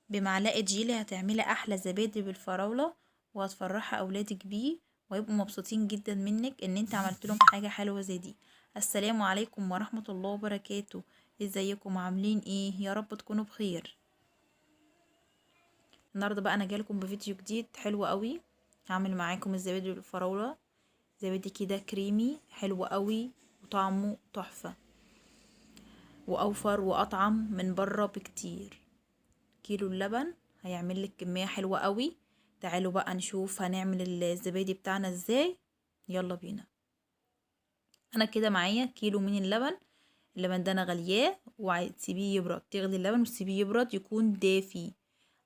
بمعلقة جيلي هتعملي احلى زبادي بالفراولة، وهتفرحي اولادك بيه، وهيبقوا مبسوطين جدا منك ان انت عملت لهم حاجة حلوة زي دي. السلام عليكم ورحمة الله وبركاته. ازيكم عاملين ايه؟ يا رب تكونوا بخير. النهارده بقى انا جايلكم بفيديو جديد حلو قوي. هعمل معاكم الزبادي بالفراولة. زبادي كده كريمي حلو قوي، وطعمه تحفة، واوفر واطعم من بره بكتير. كيلو اللبن هيعمل لك كمية حلوة قوي. تعالوا بقى نشوف هنعمل الزبادي بتاعنا ازاي. يلا بينا. انا كده معايا كيلو من اللبن. اللبن ده انا غلياه وتسيبيه يبرد، تغلي اللبن وتسيبيه يبرد يكون دافي،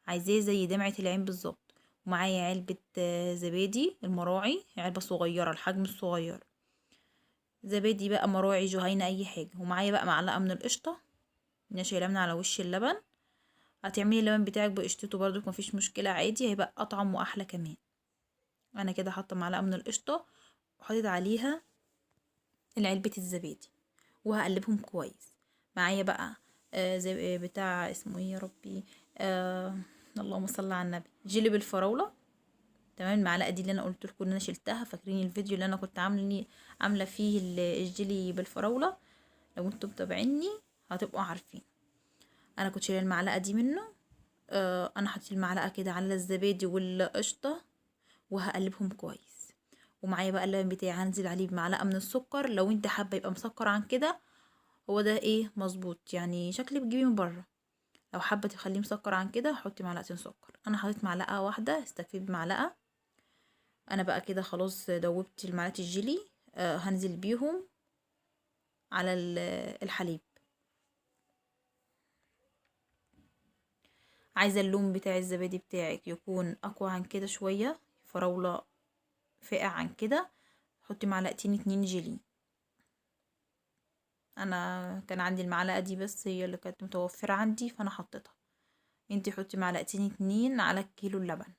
عايزاه زي دمعة العين بالظبط. ومعايا علبة زبادي المراعي، علبة صغيرة الحجم الصغير. زبادي بقى مراعي جهينة اي حاجة. ومعايا بقى معلقة من القشطة نشيلها من على وش اللبن. هتعملي اللبن بتاعك بقشطته برضو مفيش مشكلة عادي، هيبقى اطعم واحلى كمان. انا كده حاطه معلقه من القشطه، وحطيت عليها علبه الزبادي، وهقلبهم كويس. معايا بقى زي بتاع اسمه ايه يا ربي، اللهم صل على النبي، جيلي بالفراوله. تمام، المعلقه دي اللي انا قلت لكم ان انا شلتها، فاكرين الفيديو اللي انا كنت عامله فيه الجيلي بالفراوله؟ لو انتم متابعيني هتبقوا عارفين. انا كنت شايله المعلقه دي منه. انا حطيت المعلقه كده على الزبادي والقشطه، وهقلبهم كويس. ومعايا بقى اللبن بتاعي هنزل عليه بمعلقه من السكر. لو انت حابه يبقى مسكر عن كده، هو ده ايه مظبوط يعني، شكلي بتجيبيه من بره. لو حابه تخليه مسكر عن كده حطي معلقتين سكر. انا حطيت معلقه واحده، استكفيت بمعلقه. انا بقى كده خلاص دوبت معلقه الجيلي. هنزل بيهم على الحليب. عايزه اللون بتاع الزبادي بتاعك يكون اقوى عن كده شويه، فراوله فاقع عن كده، حطي معلقتين 2 جيلي. انا كان عندي المعلقه دي بس هي اللي كانت متوفره عندي فانا حطيتها. انتي حطي معلقتين 2 على الكيلو اللبن.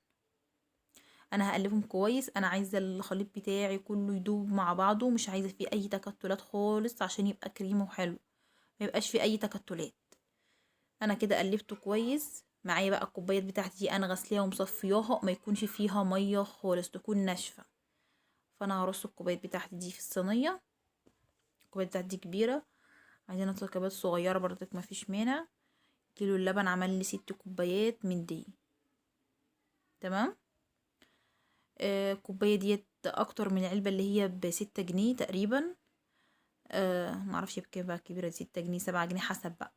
انا هقلبهم كويس. انا عايزه الخليط بتاعي كله يدوب مع بعضه، مش عايزه فيه اي تكتلات خالص عشان يبقى كريمه وحلو، ما يبقاش فيه اي تكتلات. انا كده قلبته كويس. معايا بقى الكوبايات بتاعتي دي انا غسليها ومصفياها، ما يكونش فيها ميه خالص، تكون ناشفه. فانا هرص الكوبايات بتاعتي دي في الصينيه. الكوبايات بتاعتي دي كبيره، عايزين نطلع كوبايات صغيره برضك ما فيش مانع. كيلو اللبن عمل لي 6 كوبايات من دي. تمام. كوبايه ديت اكتر من العلبه اللي هي ب6 جنيه تقريبا. معرفش بكام بقى، كبيره دي 6 جنيه 7 جنيه حسب بقى،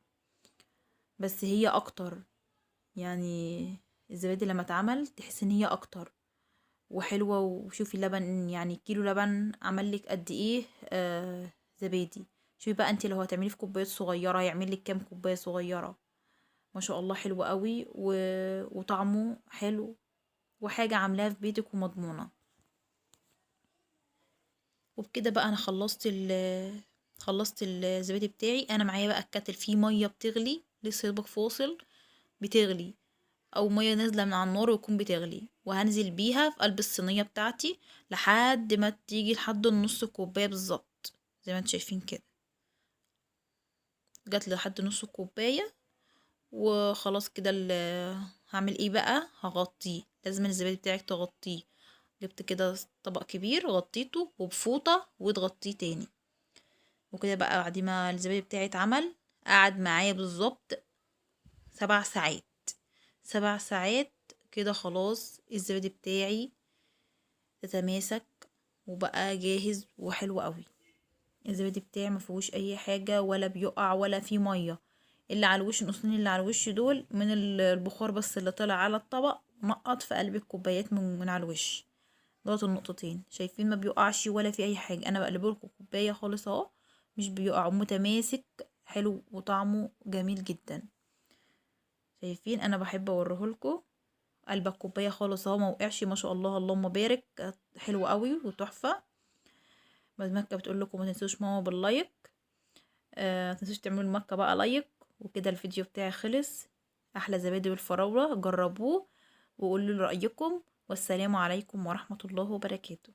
بس هي اكتر. يعني الزبادي لما اتعمل تحس ان هي اكتر وحلوه. وشوفي اللبن، يعني كيلو لبن عمل لك قد ايه زبادي. شوفي بقى انت لو هتعملي في كوبايات صغيره هيعمل لك كام كوبايه صغيره. ما شاء الله حلو قوي وطعمه حلو، وحاجة عاملاها في بيتك ومضمونة. وبكده بقى انا خلصت الزبادي بتاعي. انا معايا بقى الكاتل فيه مية بتغلي، لسه يطبخ فاصل بتغلي، او مية نازلة من على النار ويكون بتغلي، وهنزل بيها في قلب الصينية بتاعتي لحد ما تيجي لحد النص كوباية بالظبط. زي ما انتم شايفين كده جات لحد نص كوباية. وخلاص كده هعمل ايه بقى، هغطيه. لازم الزبادي بتاعك تغطيه. جبت كده طبق كبير غطيته وبفوطة وتغطيه تاني. وكده بقى بعد ما الزبادي بتاعي اتعمل، قعد معايا بالظبط 7 ساعات. 7 ساعات كده خلاص الزبادي بتاعي تتماسك وبقى جاهز وحلو قوي. الزبادي بتاعي مفيهوش اي حاجة ولا بيقع ولا فيه مية. اللي على الوش النقطتين اللي على الوش دول من البخار بس اللي طلع على الطبق نقط في قلب الكوبايات من على الوش. دول النقطتين شايفين ما بيقعش ولا في اي حاجه. انا بقلبه لكم كوبايه خالص اهو، مش بيقع، متماسك حلو وطعمه جميل جدا. شايفين انا بحب اوريهولكم قلب الكوبايه خالص اهو، ما وقعش ما شاء الله اللهم بارك. حلو قوي وتحفه. بس مكه بتقول لكم ما تنسوش ماما باللايك. ما تنسوش تعملوا مكه بقى لايك. وكده الفيديو بتاعي خلص. احلى زبادي بالفراوله، جربوه وقولوا لي رايكم. والسلام عليكم ورحمه الله وبركاته.